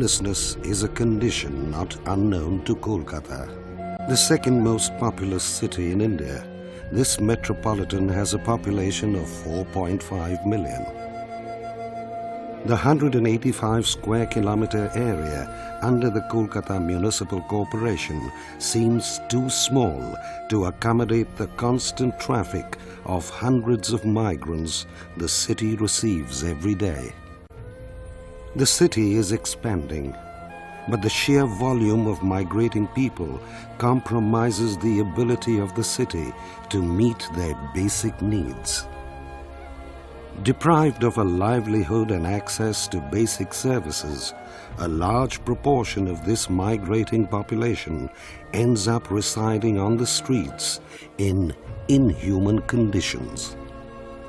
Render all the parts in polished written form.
Homelessness is a condition not unknown to Kolkata. The second most populous city in India, this metropolitan has a population of 4.5 million. The 185 square kilometer area under the Kolkata Municipal Corporation seems too small to accommodate the constant traffic of hundreds of migrants the city receives every day. The city is expanding, but the sheer volume of migrating people compromises the ability of the city to meet their basic needs. Deprived of a livelihood and access to basic services, a large proportion of this migrating population ends up residing on the streets in inhuman conditions.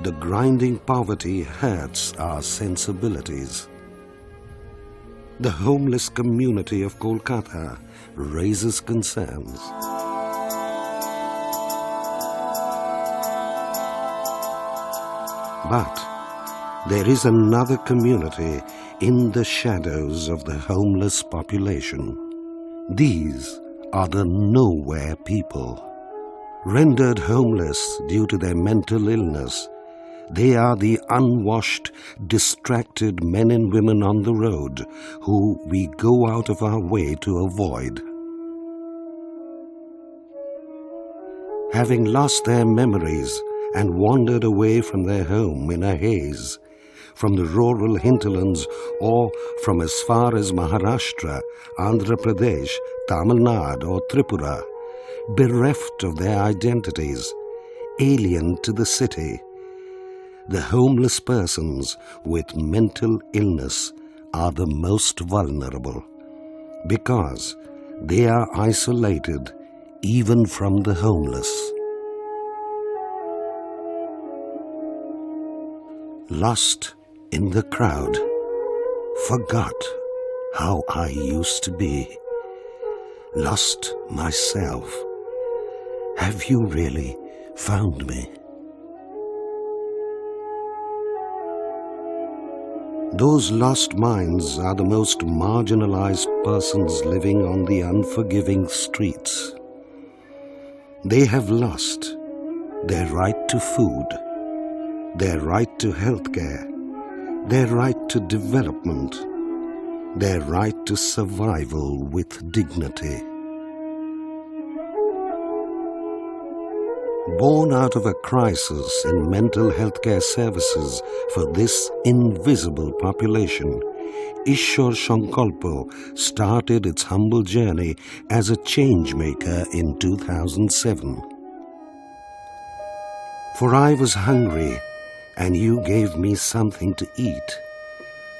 The grinding poverty hurts our sensibilities. The homeless community of Kolkata raises concerns. But there is another community in the shadows of the homeless population. These are the nowhere people. Rendered homeless due to their mental illness, they are the unwashed, distracted men and women on the road who we go out of our way to avoid. Having lost their memories and wandered away from their home in a haze, from the rural hinterlands or from as far as Maharashtra, Andhra Pradesh, Tamil Nadu or Tripura, bereft of their identities, alien to the city, the homeless persons with mental illness are the most vulnerable because they are isolated even from the homeless. Lost in the crowd, forgot how I used to be. Lost myself. Have you really found me? Those lost minds are the most marginalized persons living on the unforgiving streets. They have lost their right to food, their right to healthcare, their right to development, their right to survival with dignity. Born out of a crisis in mental health care services for this invisible population, Iswar Sankalpa started its humble journey as a change maker in 2007. For I was hungry, and you gave me something to eat.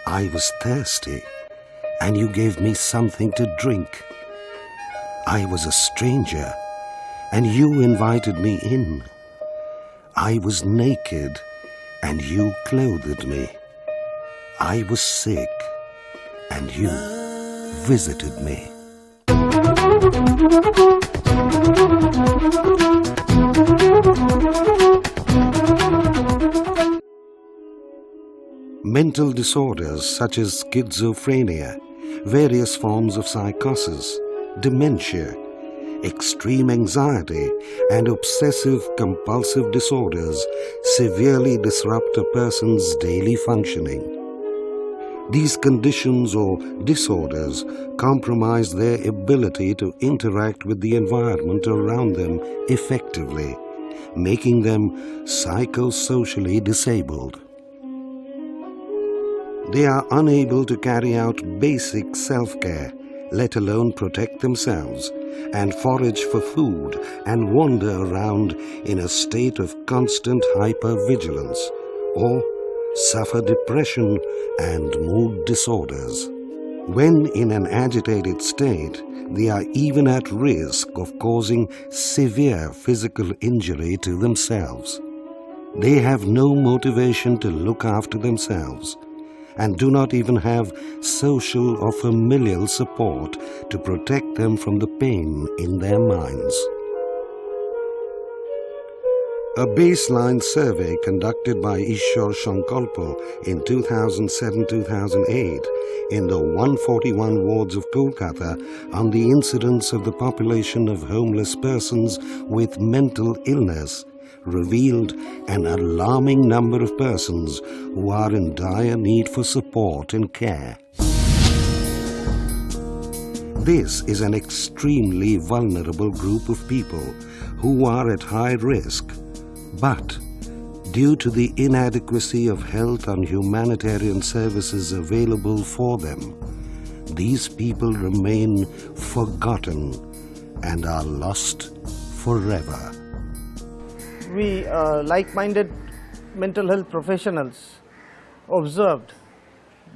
I was thirsty, and you gave me something to drink. I was a stranger, and you invited me in. I was naked, and you clothed me. I was sick, and you visited me. Mental disorders such as schizophrenia, various forms of psychosis, dementia, extreme anxiety and obsessive-compulsive disorders severely disrupt a person's daily functioning. These conditions or disorders compromise their ability to interact with the environment around them effectively, making them psychosocially disabled. They are unable to carry out basic self-care, let alone protect themselves, and forage for food and wander around in a state of constant hypervigilance, or suffer depression and mood disorders. When in an agitated state, they are even at risk of causing severe physical injury to themselves. They have no motivation to look after themselves and do not even have social or familial support to protect them from the pain in their minds. A baseline survey conducted by Iswar Sankalpa in 2007-2008 in the 141 wards of Kolkata on the incidence of the population of homeless persons with mental illness revealed an alarming number of persons who are in dire need for support and care. This is an extremely vulnerable group of people who are at high risk, but due to the inadequacy of health and humanitarian services available for them, these people remain forgotten and are lost forever. We like-minded mental health professionals observed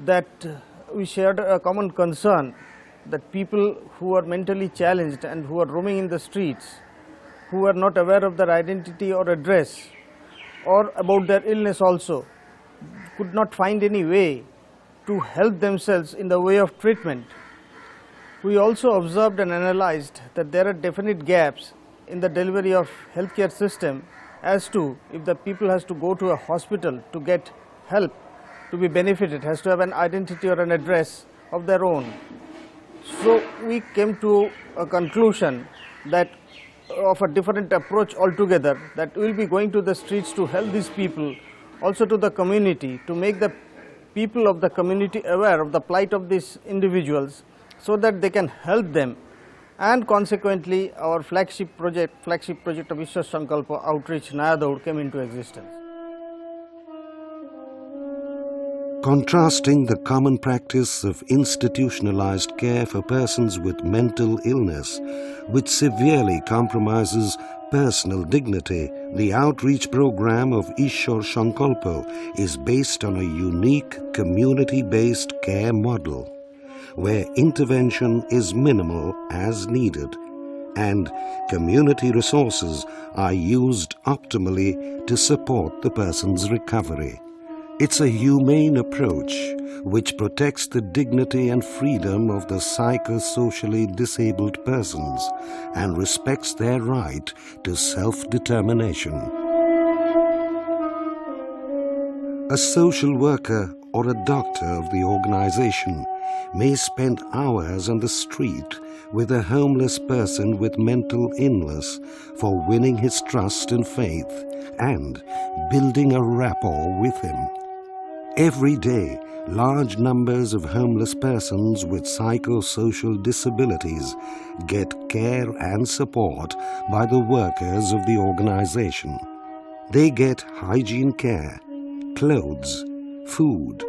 that we shared a common concern that people who are mentally challenged and who are roaming in the streets, who are not aware of their identity or address or about their illness also, could not find any way to help themselves in the way of treatment. We also observed and analyzed that there are definite gaps in the delivery of healthcare system as to if the people has to go to a hospital to get help, to be benefited, has to have an identity or an address of their own. So we came to a conclusion that of a different approach altogether, that we will be going to the streets to help these people, also to the community, to make the people of the community aware of the plight of these individuals so that they can help them. And consequently, our flagship project of Iswar Sankalpa Outreach Naya Daud came into existence. Contrasting the common practice of institutionalized care for persons with mental illness, which severely compromises personal dignity, the outreach program of Iswar Sankalpa is based on a unique community-based care model, where intervention is minimal as needed, and community resources are used optimally to support the person's recovery. It's a humane approach which protects the dignity and freedom of the psychosocially disabled persons and respects their right to self-determination. A social worker or a doctor of the organization may spend hours on the street with a homeless person with mental illness for winning his trust and faith and building a rapport with him. Every day, large numbers of homeless persons with psychosocial disabilities get care and support by the workers of the organization. They get hygiene care, clothes, food,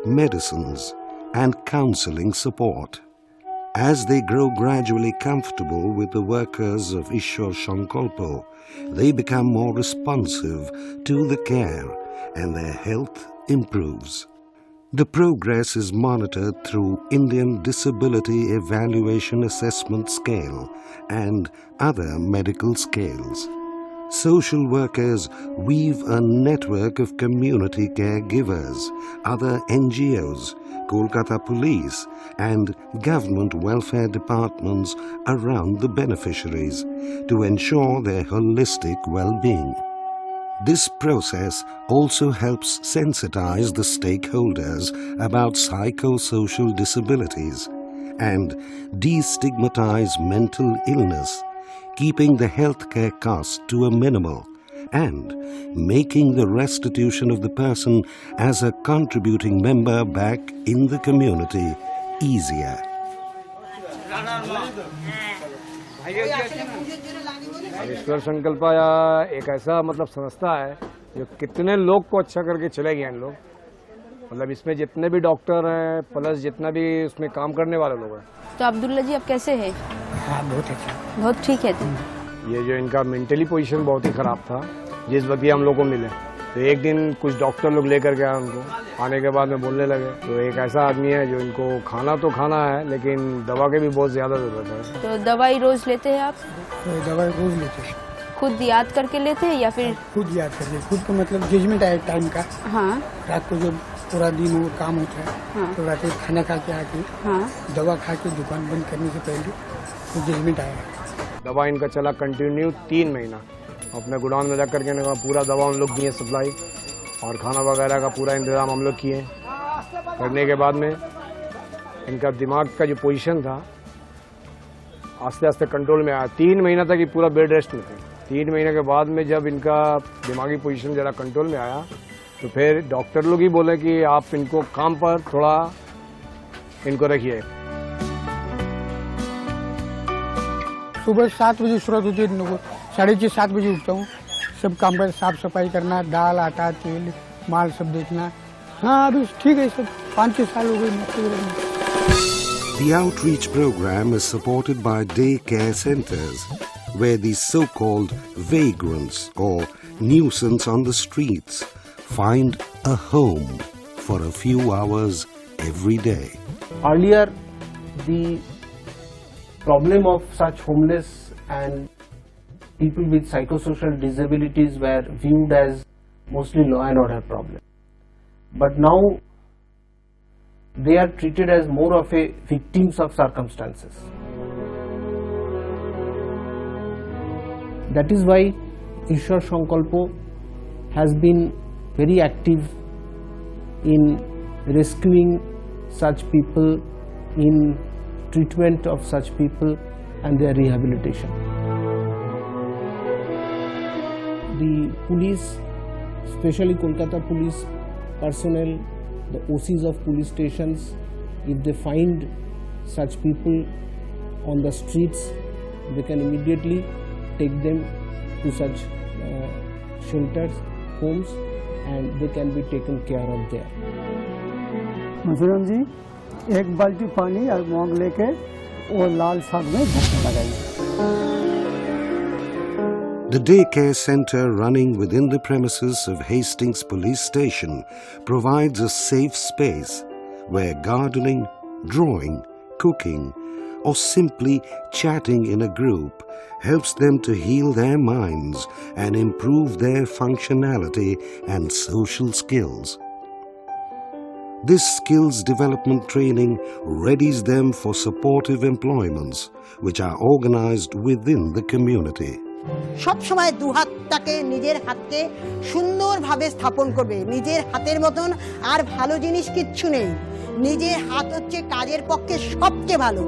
medicines, and counseling support. As they grow gradually comfortable with the workers of Iswar Sankalpa, they become more responsive to the care and their health improves. The progress is monitored through Indian Disability Evaluation Assessment Scale and other medical scales. Social workers weave a network of community caregivers, other NGOs, Kolkata Police and government welfare departments around the beneficiaries to ensure their holistic well-being. This process also helps sensitize the stakeholders about psychosocial disabilities and destigmatize mental illness, keeping the healthcare cost to a minimal and making the restitution of the person as a contributing member back in the community easier. ईश्वर संकल्पा एक ऐसा संस्था है जो कितने लोग को अच्छा करके चले गए हैं लोग, इसमें जितने भी डॉक्टर हैं प्लस जितना भी उसमें काम करने वाले लोग हैं। तो अब्दुल्ला जी अब कैसे हैं? हाँ, बहुत अच्छा, बहुत ठीक है। तो ये जो इनका मेंटली पोजीशन बहुत ही खराब था, जिस वक्त हम लोग को मिले तो एक दिन कुछ डॉक्टर लोग लेकर गया उनको, आने के बाद में बोलने लगे तो एक ऐसा आदमी है जो इनको खाना तो खाना है लेकिन दवा के भी बहुत ज्यादा जरूरत है। तो दवाई रोज लेते हैं आप? तो दवाई रोज लेते हैं। खुद याद करके लेते हैं या फिर? खुद याद करके, खुद को जजमेंट है टाइम का। हाँ। रात को जो पूरा दिन वो काम होता है, हाँ। तो रात को खाना खा के आके, हाँ। दवा खा के दुकान बंद करने से पहले तो जजमेंट आया। दवा इनका चला कंटिन्यू 3 महीना, अपने गोडाउन में रख करके इनका पूरा दवा उन लोग दिए सप्लाई और खाना वगैरह का पूरा इंतज़ाम हम लोग किए। करने के बाद में इनका दिमाग का जो पोजीशन था आस्ते आस्ते कंट्रोल में आया। 3 महीना तक ये पूरा बेड रेस्ट में थे। 3 महीने के बाद में जब इनका दिमागी पोजीशन ज़रा कंट्रोल में आया तो फिर डॉक्टर लोग ही बोले कि आप इनको काम पर थोड़ा इनको रखिए। सुबह 7 बजे शुरुआत होती है, 6:30-7 बजे उठता हूँ। सब काम पर साफ सफाई करना, दाल आटा तेल माल सब देखना। हाँ अभी ठीक है, सब 5-6 साल हो गए। The outreach program is supported by day care centers, where these so-called vagrants or nuisance on the streets find a home for a few hours every day. Earlier, the problem of such homeless and people with psychosocial disabilities were viewed as mostly law and order problem. But now they are treated as more of a victims of circumstances. That is why Iswar Sankalpa has been very active in rescuing such people, in treatment of such people and their rehabilitation. The police, especially Kolkata police personnel, the OCs of police stations, if they find such people on the streets, they can immediately take them to such shelters, homes, and they can be taken care of there. Masroom ji, एक बाल्टी पानी और मोंग लेके वो लाल साग में झटका लगाइए। The daycare center running within the premises of Hastings Police Station provides a safe space where gardening, drawing, cooking, or simply chatting in a group helps them to heal their minds and improve their functionality and social skills. This skills development training readies them for supportive employments which are organized within the community. সব সময় দুহাতটাকে নিজের হাতকে সুন্দরভাবে স্থাপন করবে। নিজের হাতের মতন আর ভালো জিনিস কিচ্ছু নেই। নিজের হাত হচ্ছে কাজের পক্ষে সবচেয়ে ভালো।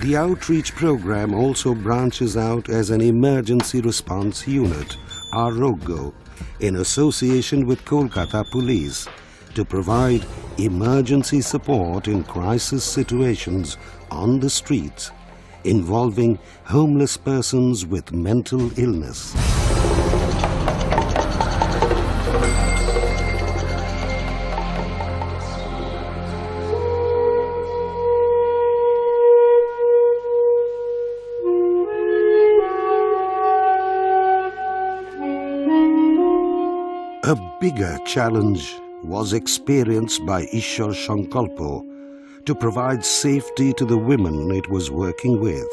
The outreach program also branches out as an emergency response unit, AROGO, in association with Kolkata Police, to provide emergency support in crisis situations on the streets involving homeless persons with mental illness. A bigger challenge was experienced by Iswar Sankalpa to provide safety to the women it was working with.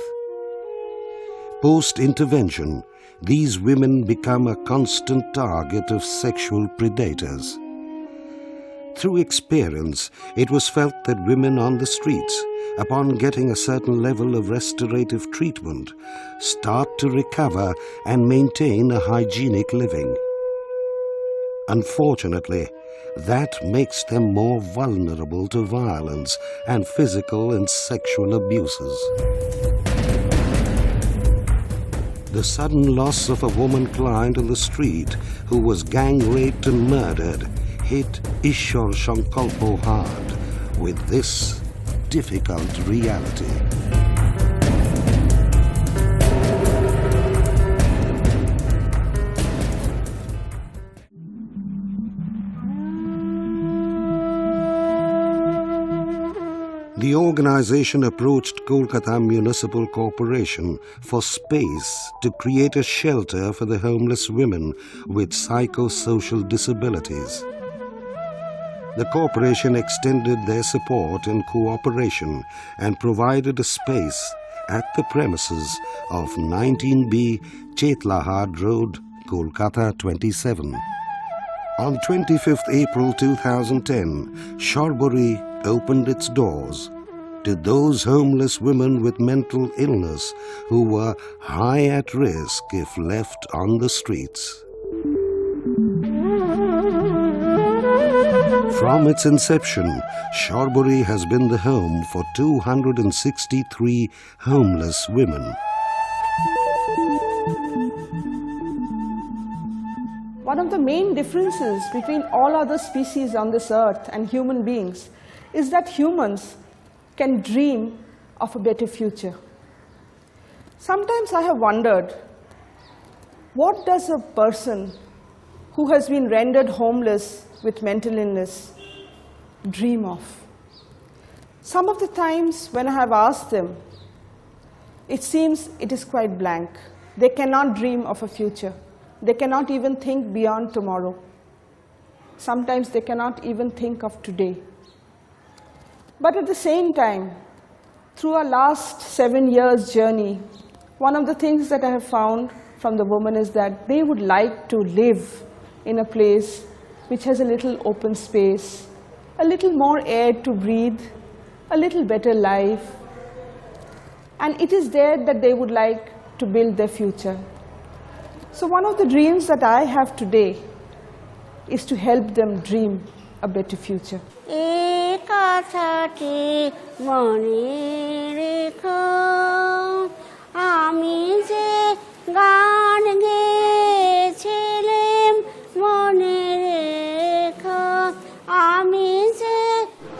Post-intervention, these women become a constant target of sexual predators. Through experience, it was felt that women on the streets, upon getting a certain level of restorative treatment, start to recover and maintain a hygienic living. Unfortunately, that makes them more vulnerable to violence and physical and sexual abuses. The sudden loss of a woman client on the street who was gang raped and murdered hit Iswar Sankalpa hard with this difficult reality. The organization approached Kolkata Municipal Corporation for space to create a shelter for the homeless women with psychosocial disabilities. The corporation extended their support and cooperation and provided a space at the premises of 19B Chetlahad Road, Kolkata 27. On 25th April 2010, Shorbori opened its doors to those homeless women with mental illness who were high at risk if left on the streets. From its inception, Shorbori has been the home for 263 homeless women. One of the main differences between all other species on this earth and human beings is that humans can dream of a better future. Sometimes I have wondered, what does a person who has been rendered homeless with mental illness dream of? Some of the times when I have asked them, it seems it is quite blank. They cannot dream of a future. They cannot even think beyond tomorrow. Sometimes they cannot even think of today. But at the same time, through our last 7 years journey, one of the things that I have found from the women is that they would like to live in a place which has a little open space, a little more air to breathe, a little better life. And it is there that they would like to build their future. So one of the dreams that I have today is to help them dream a better future.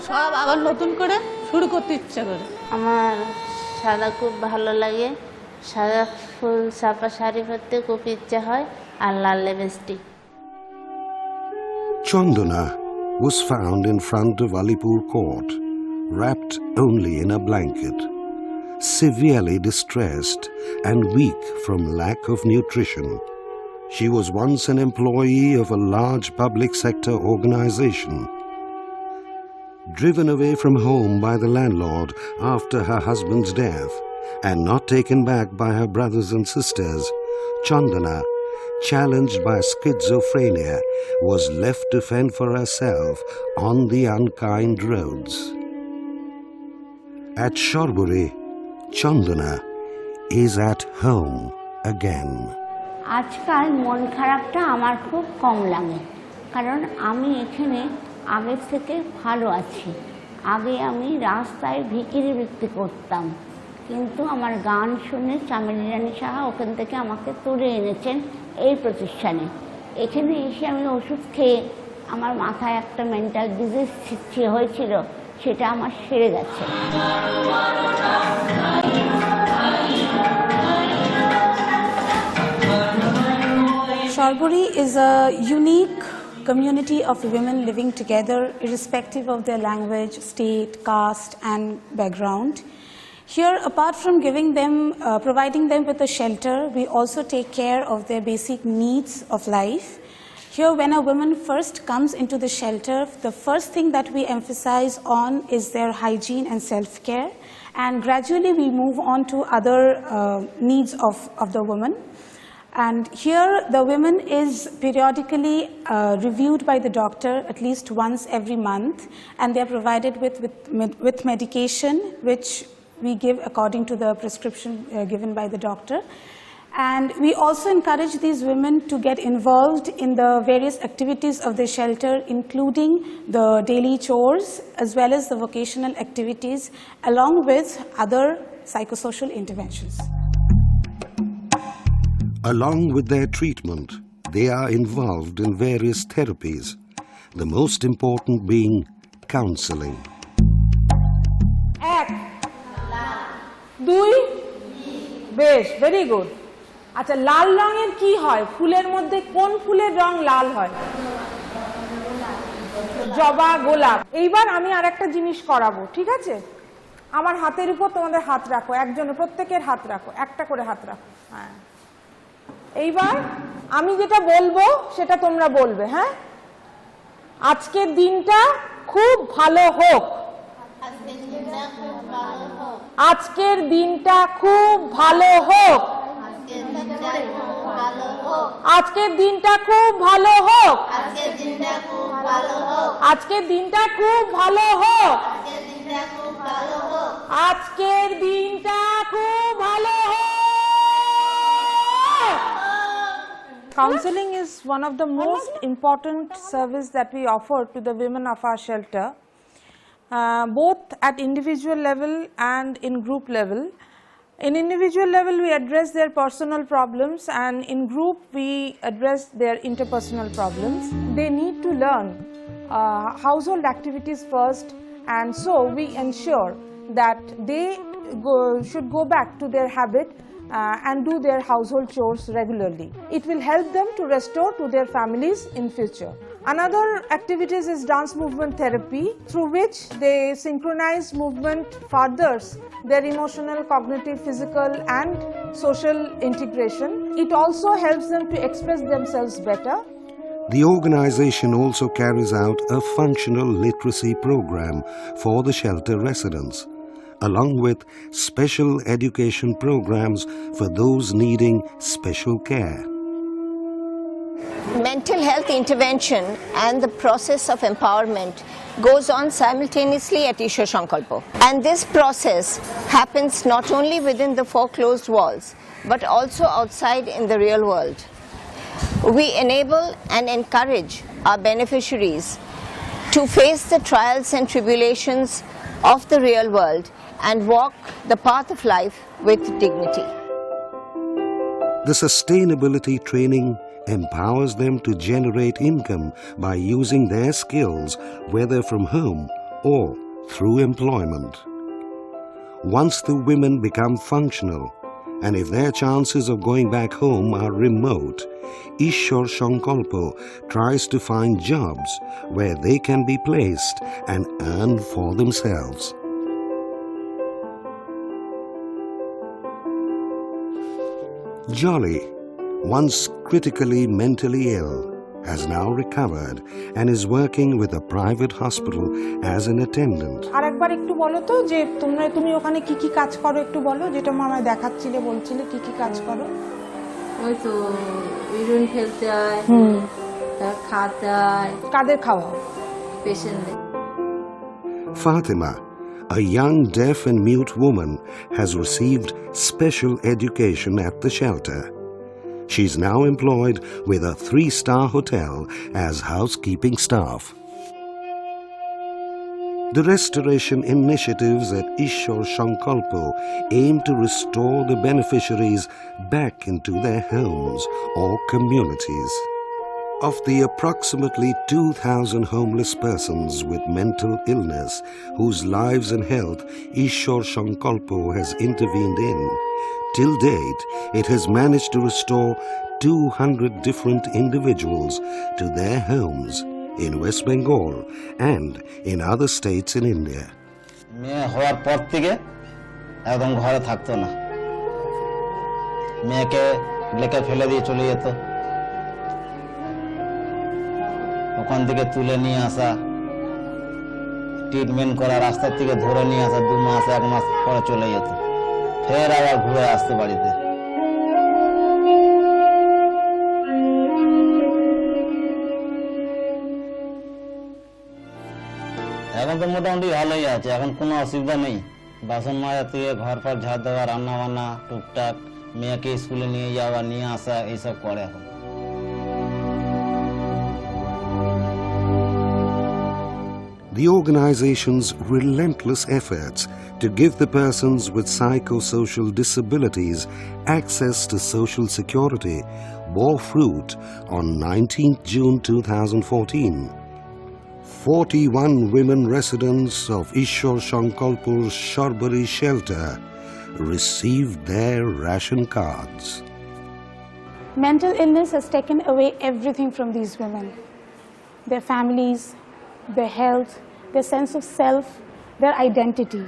সব আবার নতুন করে শুরু করতে ইচ্ছা করে। আমার সাদা খুব ভালো লাগে, সাদা ফুল ছাপা শাড়ি পরতে খুব ইচ্ছা হয়, আর লাল lipstick. Chandana was found in front of Alipur court, wrapped only in a blanket, severely distressed and weak from lack of nutrition. She was once an employee of a large public sector organization. Driven away from home by the landlord after her husband's death and not taken back by her brothers and sisters, Chandana, challenged by schizophrenia, was left to fend for herself on the unkind roads. At Shorbori, Chandana is at home again. আজকাল মন খারাপটা আমার খুব কম লাগে, কারণ আমি এখানে আগের থেকে ভালো আছি। আগে আমি রাস্তায় ভিখিরি বিক্রি করতাম, কিন্তু আমার গান শুনে চামেলি রানী সাহা ওখান থেকে আমাকে তুলে এনেছেন এই প্রতিষ্ঠানে। এখানে এসে আমি ওষুধ খেয়ে আমার মাথায় একটা মেন্টাল ডিজিজ হয়েছিল, সেটা আমার সেরে গেছে। Shorbori is a unique community of women living together irrespective of their language, state, caste and background. Here, apart from providing them with a shelter, we also take care of their basic needs of life. Here, when a woman first comes into the shelter, the first thing that we emphasize on is their hygiene and self-care, and gradually we move on to other needs of the woman. And here the woman is periodically reviewed by the doctor at least once every month, and they are provided with medication which we give according to the prescription given by the doctor. And we also encourage these women to get involved in the various activities of the shelter, including the daily chores as well as the vocational activities, along with other psychosocial interventions. Along with their treatment, they are involved in various therapies, the most important being counseling. 1 2 বেশ, very good. আচ্ছা, লাল রঙের কি হয়? ফুলের মধ্যে কোন ফুলের রং লাল হয়? জবা, গোলাপ। এইবার আমি আরেকটা জিনিস করাবো, ঠিক আছে? আমার হাতের উপর তোমাদের হাত রাখো, একজনের প্রত্যেকের হাত রাখো, একটা করে হাত রাখো। হ্যাঁ, এইবার আমি যেটা বলবো সেটা তোমরা বলবে। হ্যাঁ, আজকের দিনটা খুব ভালো হোক। আজকের দিনটা খুব ভালো হোক। আজকের দিনটা খুব ভালো হোক। আজকের দিনটা খুব ভালো হোক। আজকের দিনটা খুব ভালো হোক। Counseling is one of the most important service that we offer to the women of our shelter, both at individual level and in group level. In individual level, we address their personal problems, and in group, we address their interpersonal problems. They need to learn household activities first, and so we ensure that they should go back to their habit and do their household chores regularly. It will help them to restore to their families in future. Another activities is dance movement therapy, through which they synchronize movement furthers their emotional, cognitive, physical and social integration. It also helps them to express themselves better. The organization also carries out a functional literacy program for the shelter residents, along with special education programs for those needing special care. Mental health intervention and the process of empowerment goes on simultaneously at Iswar Sankalpa. And this process happens not only within the four closed walls, but also outside in the real world. We enable and encourage our beneficiaries to face the trials and tribulations of the real world and walk the path of life with dignity. The sustainability training empowers them to generate income by using their skills, whether from home or through employment. Once the women become functional, and if their chances of going back home are remote, Iswar Sankalpa tries to find jobs where they can be placed and earn for themselves. Jolly, once critically mentally ill, has now recovered and is working with a private hospital as an attendant. আরেকবার একটু বলো তো যে তুমি ওখানে কি কি কাজ করো, একটু বলো, যেটা আমায় দেখাচ্ছিলে, বলছিলে কি কি কাজ করো। ওই তো ইউরিন ফেলতে হয়, তার খাওয়াতে হয়। কাদের খাওয়া? পেশেন্টদের। Fatima, a young deaf and mute woman, has received special education at the shelter. She's now employed with a 3-star hotel as housekeeping staff. The restoration initiatives at Iswar Sankalpa aim to restore the beneficiaries back into their homes or communities. Of the approximately 2,000 homeless persons with mental illness whose lives and health Iswar Sankalpa has intervened in, till date, it has managed to restore 200 different individuals to their homes in West Bengal and in other states in India. মেয়ে হওয়ার পর থেকে একদম ঘরে থাকতো না, মেয়েকে লেকে ফেলে দিয়ে চলে যেত, ওখান থেকে তুলে নিয়ে আসা, ট্রিটমেন্ট করা, রাস্তা থেকে ধরে নিয়ে আসা, 2 মাস 1 মাস পরে চলে যেত, ফের আবার ঘুরে আসতে বাড়িতে। এখন তো মোটামুটি ভালোই আছে, এখন কোনো অসুবিধা নেই। বাসন মাজা থেকে ঘর ফর ঝাড় দেওয়া, রান্না বান্না টুকটাক, মেয়েকে স্কুলে নিয়ে যাওয়া নিয়ে আসা এইসব করে এখন। The organization's relentless efforts to give the persons with psychosocial disabilities access to social security bore fruit on 19th June 2014. 41 women residents of Iswar Sankalpa's Sharbari shelter received their ration cards. Mental illness has taken away everything from these women. Their families, their health, their sense of self, their identity.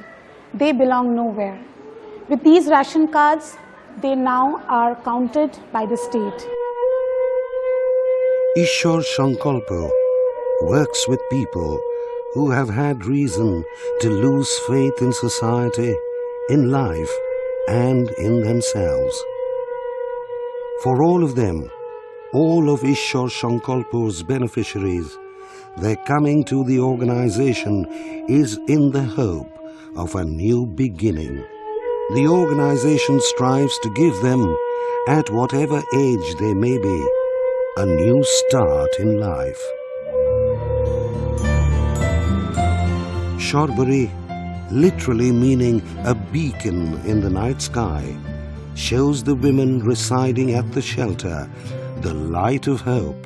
They belong nowhere. With these ration cards, they now are counted by the state. Iswar Sankalpa works with people who have had reason to lose faith in society, in life, and in themselves. For all of them, all of Iswar Sankalpa's beneficiaries, their coming to the organization is in the hope of a new beginning. The organization strives to give them, at whatever age they may be, a new start in life. Shorbori, literally meaning a beacon in the night sky, shows the women residing at the shelter the light of hope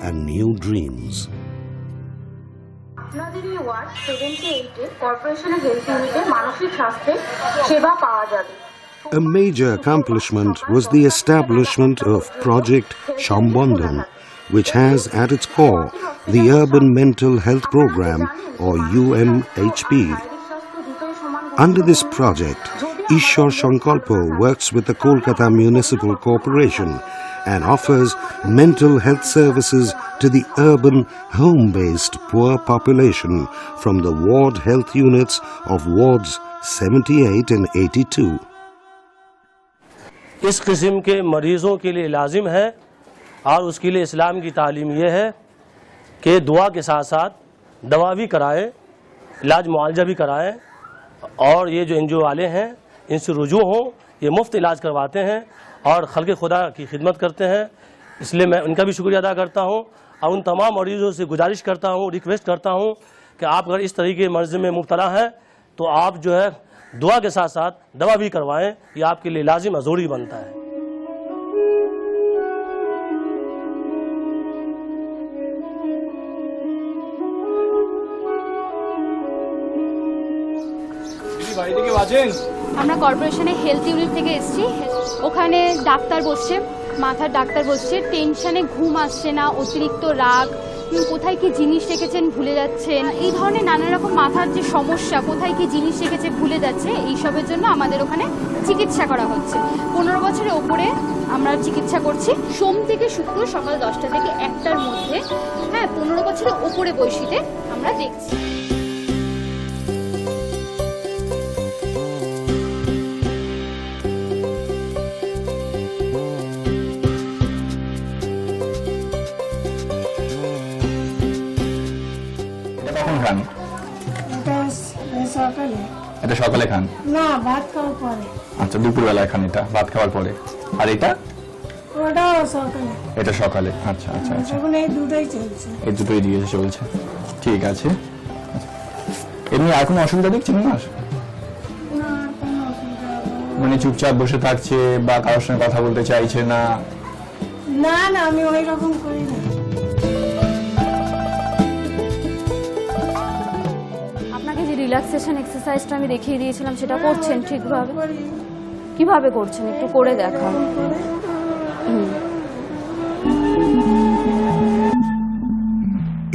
and new dreams. আপনাদের এই word 78 কর্পোরেশনের health ইউনিটে মানসিক স্বাস্থ্যের সেবা পাওয়া যাবে। A major accomplishment was the establishment of Project Shambandhan, which has at its core the Urban Mental Health Program, or UMHP. Under this project, Iswar Sankalpa works with the Kolkata Municipal Corporation and offers mental health services to the urban, home-based poor population from the ward health units of wards 78 and 82. इस किस्म के मरीज़ों के लिए लाजिम है और उसके लिए इस्लाम की तालीम यह है कि दुआ के साथ साथ दवा भी कराएं, इलाज मुआवजा भी कराएं, और ये जो NGO वाले हैं इनसे रुजू हों, ये मुफ्त इलाज करवाते हैं और खल्क़ खुदा की खिदमत करते हैं। इसलिए मैं उनका भी शुक्रिया अदा करता हूँ और उन तमाम मरीज़ों से गुजारिश करता हूँ, रिक्वेस्ट करता हूँ कि आप अगर इस तरीके के मर्ज़ में मुब्तला हैं तो आप जो है दुआ के साथ साथ दवा भी करवाएं, ये आपके लिए लाजिम ज़रूरी बनता है। আমরা কর্পোরেশনে হেলথ ইউনিট থেকে এসেছি। ওখানে ডাক্তার বসছে, মাথার ডাক্তার বসছে, টেনশনে ঘুম আসছে না, অতিরিক্ত রাগ, কোথায় কি জিনিস রেখেছেন ভুলে যাচ্ছেন, এই ধরনের নানা রকম মাথার যে সমস্যা, কোথায় কি জিনিস রেখেছে ভুলে যাচ্ছে, এইসবের জন্য আমাদের ওখানে চিকিৎসা করা হচ্ছে। 15 বছরের ওপরে আমরা চিকিৎসা করছি। সোম থেকে শুক্র সকাল 10টা থেকে 1টার মধ্যে, হ্যাঁ, 15 বছরের ওপরে বয়সীদের আমরা দেখছি। এটা সকালে খান না, ভাত খাওয়ার পরে। আচ্ছা, দুপুরবেলায় খান এটা ভাত খাওয়ার পরে। আর এটা ওটাও সকালে। এটা সকালে। আচ্ছা আচ্ছা আচ্ছা, এখন এই দুটোই চলছে। এই দুটোই দিয়ে চলছে, ঠিক আছে। এমনি আর কোনো অসুবিধা দেখছেন না? না, কোনো অসুবিধা মানে চুপচাপ বসে থাকছে বা কারোর সঙ্গে কথা বলতে চাইছে না? না না, আমি ওই রকম করি না। আপনাকে যে রিল্যাক্সেশন এক্সারসাইজটা আমি দেখিয়ে দিয়েছিলাম সেটা করছেন ঠিকভাবে? কিভাবে করছেন একটু করে দেখান।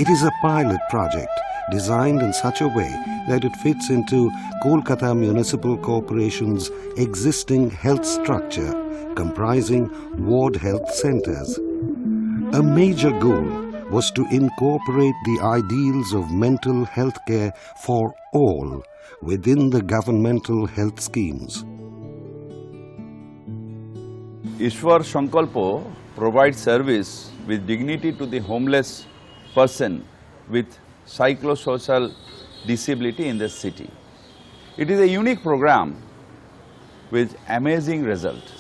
It is a pilot project designed in such a way that it fits into Kolkata Municipal Corporation's existing health structure comprising ward health centers. A major goal was to incorporate the ideals of mental health care for all within the governmental health schemes. Iswar Sankalpa provides service with dignity to the homeless person with psychosocial disability in the city. It is a unique program with amazing results.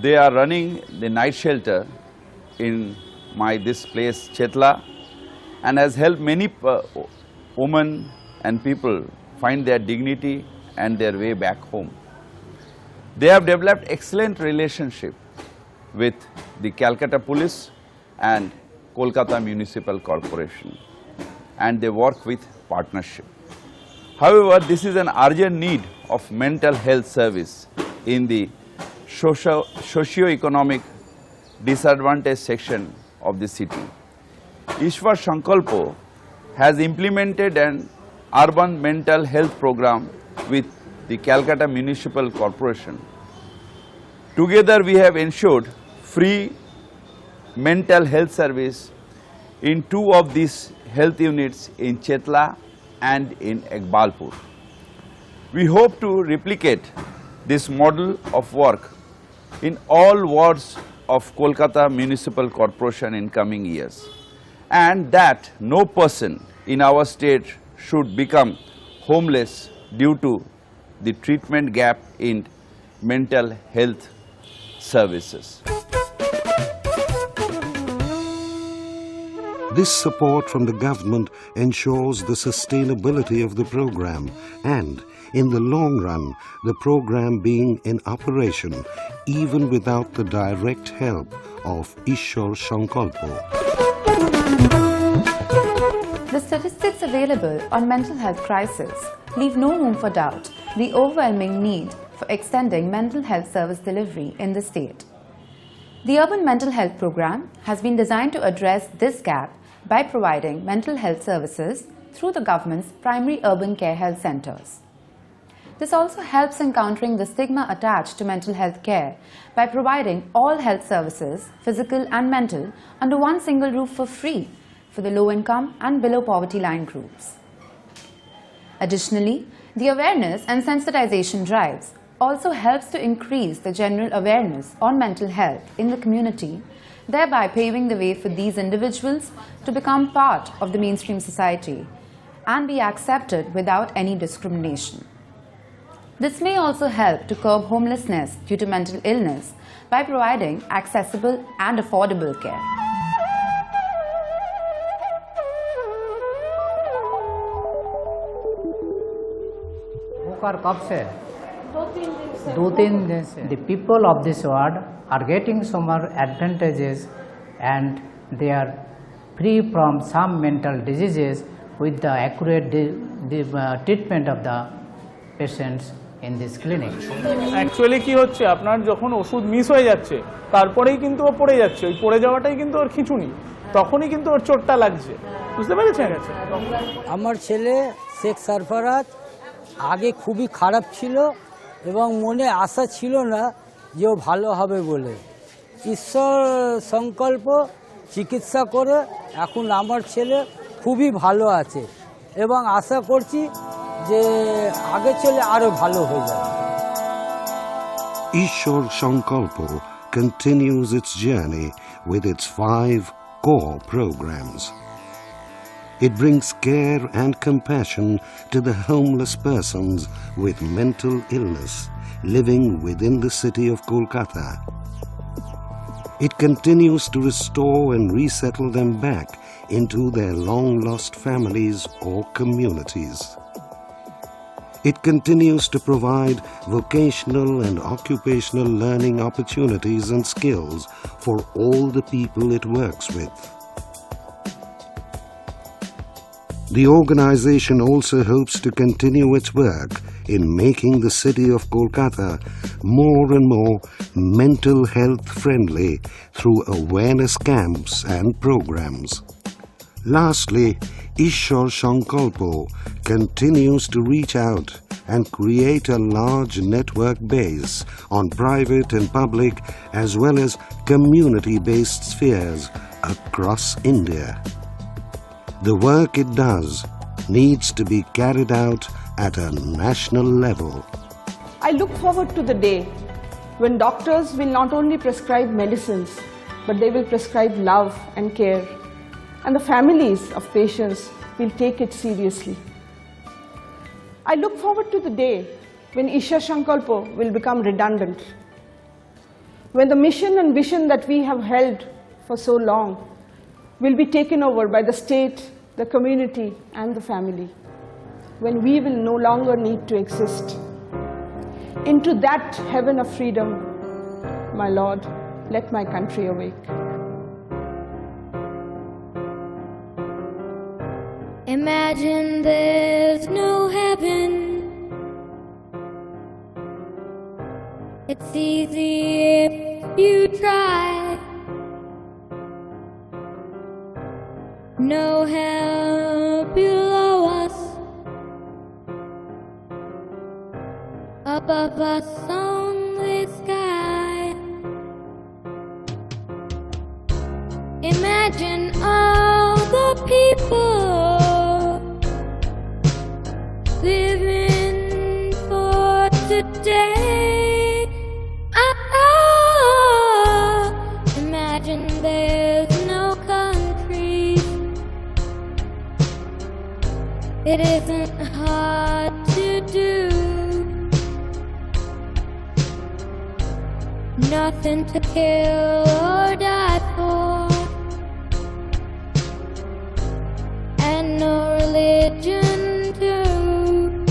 They are running the night shelter in this place Chetla and has helped many women and people find their dignity and their way back home. They have developed excellent relationship with the Calcutta Police and Kolkata Municipal Corporation, and they work with partnership. However, this is an urgent need of mental health service in the socio-economic disadvantaged section of the city. Iswar Sankalpa has implemented an urban mental health program with the Calcutta Municipal Corporation. Together we have ensured free mental health service in 2 of these health units in Chetla and in Ekbalpur. We hope to replicate this model of work in all wards of Kolkata Municipal Corporation in coming years. and that no person in our state should become homeless due to the treatment gap in mental health services. This support from the government ensures the sustainability of the program and, in the long run, the program being in operation even without the direct help of Iswar Sankalpa. The statistics available on mental health crisis leave no room for doubt the overwhelming need for extending mental health service delivery in the state. The Urban Mental Health Program has been designed to address this gap by providing mental health services through the government's primary urban care health centers. This also helps in countering the stigma attached to mental health care by providing all health services, physical and mental, under one single roof for free for the low-income and below poverty line groups. Additionally, the awareness and sensitization drives also helps to increase the general awareness on mental health in the community, thereby paving the way for these individuals to become part of the mainstream society and be accepted without any discrimination. This may also help to curb homelessness due to mental illness by providing accessible and affordable care. कब से 2-3 दिन से the people of this ward are getting some advantages and they are free from some mental diseases with the accurate treatment of the patients in this clinic. Actually কি হচ্ছে আপনার যখন ওষুধ miss হয়ে যাচ্ছে তারপরেই কিন্তু ও পড়ে যাচ্ছে, ওই পড়ে যাওয়াটাই কিন্তু ওর খিঁচুনি, তখনই কিন্তু ওর চোটটা লাগছে, বুঝতে পেরেছেন? আমার ছেলে শেখ সরফরাজ আগে খুবই খারাপ ছিল এবং মনে আশা ছিল না যে ও ভালো হবে বলে। ঈশ্বর সংকল্প চিকিৎসা করে এখন আমার ছেলে খুবই ভালো আছে এবং আশা করছি যে আগে ছেলে আরো ভালো হয়ে যাবে। Iswar Sankalpa continues its journey with its 5 core programs. It brings care and compassion to the homeless persons with mental illness living within the city of Kolkata. It continues to restore and resettle them back into their long-lost families or communities. It continues to provide vocational and occupational learning opportunities and skills for all the people it works with. The organization also hopes to continue its work in making the city of Kolkata more and more mental health friendly through awareness camps and programs. Lastly, Iswar Sankalpa continues to reach out and create a large network base on private and public as well as community-based spheres across India. The work it does needs to be carried out at a national level. I look forward to the day when doctors will not only prescribe medicines, but they will prescribe love and care, and the families of patients will take it seriously. I look forward to the day when Iswar Sankalpa will become redundant, when the mission and vision that we have held for so long will be taken over by the state, the community and the family, when we will no longer need to exist. Into that heaven of freedom, my Lord, let my country awake. Imagine there's no heaven. It's easy if you try. No hell below us, above us only sky. Imagine all the people living for today. Imagine there's no countries nothing to kill or die for, and no religion too.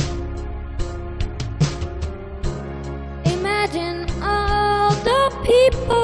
Imagine all the people